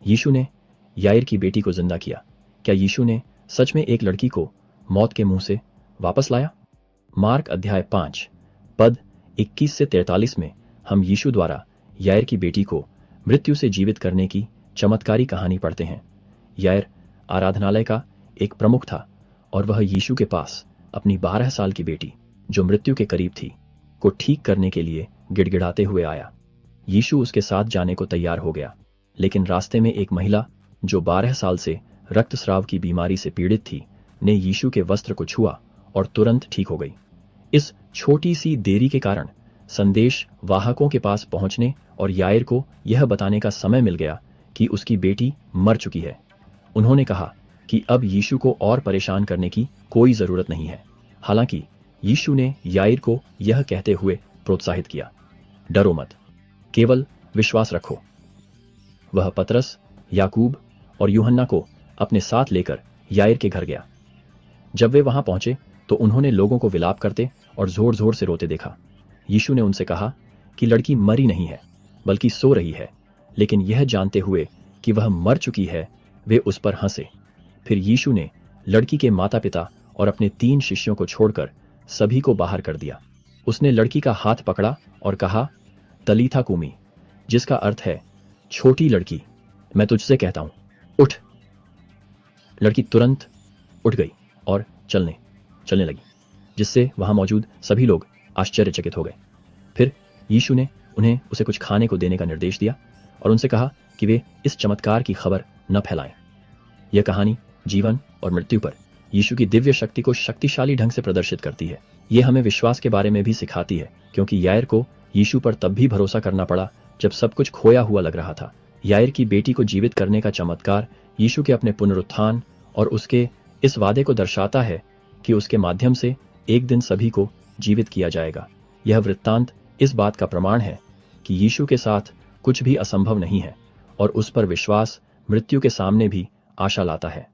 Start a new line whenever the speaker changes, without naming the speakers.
यीशु ने याईर की बेटी को जिंदा किया। क्या यीशु ने सच में एक लड़की को मौत के मुंह से वापस लाया? मार्क अध्याय 5 पद 21 से 43 में हम यीशु द्वारा याईर की बेटी को मृत्यु से जीवित करने की चमत्कारी कहानी पढ़ते हैं। याईर आराधनालय का एक प्रमुख था और वह यीशु के पास अपनी 12 साल की बेटी, जो मृत्यु के करीब थी, को ठीक करने के लिए गिड़गिड़ाते हुए आया। यीशु उसके साथ जाने को तैयार हो गया, लेकिन रास्ते में एक महिला जो 12 साल से रक्तस्राव की बीमारी से पीड़ित थी, ने यीशु के वस्त्र को छुआ और तुरंत ठीक हो गई। इस छोटी सी देरी के कारण संदेश वाहकों के पास पहुंचने और याईर को यह बताने का समय मिल गया कि उसकी बेटी मर चुकी है। उन्होंने कहा कि अब यीशु को और परेशान करने की कोई जरूरत नहीं है। हालांकि यीशु ने याईर को यह कहते हुए प्रोत्साहित किया, डरो मत, केवल विश्वास रखो। वह पतरस, याकूब और यूहन्ना को अपने साथ लेकर याईर के घर गया। जब वे वहां पहुंचे तो उन्होंने लोगों को विलाप करते और जोर जोर से रोते देखा। यीशु ने उनसे कहा कि लड़की मरी नहीं है, बल्कि सो रही है। लेकिन यह जानते हुए कि वह मर चुकी है, वे उस पर हंसे। फिर यीशु ने लड़की के माता पिता और अपने 3 शिष्यों को छोड़कर सभी को बाहर कर दिया। उसने लड़की का हाथ पकड़ा और कहा, तलीथा कूमी, जिसका अर्थ है, छोटी लड़की, मैं तुझसे कहता हूं, उठ। लड़की तुरंत उठ गई और चलने लगी, जिससे वहां मौजूद सभी लोग आश्चर्यचकित हो गए। फिर यीशु ने उन्हें उसे कुछ खाने को देने का निर्देश दिया और उनसे कहा कि वे इस चमत्कार की खबर न फैलाएं। यह कहानी जीवन और मृत्यु पर यीशु की दिव्य शक्ति को शक्तिशाली ढंग से प्रदर्शित करती है। यह हमें विश्वास के बारे में भी सिखाती है, क्योंकि याईर को यीशु पर तब भी भरोसा करना पड़ा जब सब कुछ खोया हुआ लग रहा था। याईर की बेटी को जीवित करने का चमत्कार यीशु के अपने पुनरुत्थान और उसके इस वादे को दर्शाता है कि उसके माध्यम से एक दिन सभी को जीवित किया जाएगा। यह वृत्तांत इस बात का प्रमाण है कि यीशु के साथ कुछ भी असंभव नहीं है और उस पर विश्वास मृत्यु के सामने भी आशा लाता है।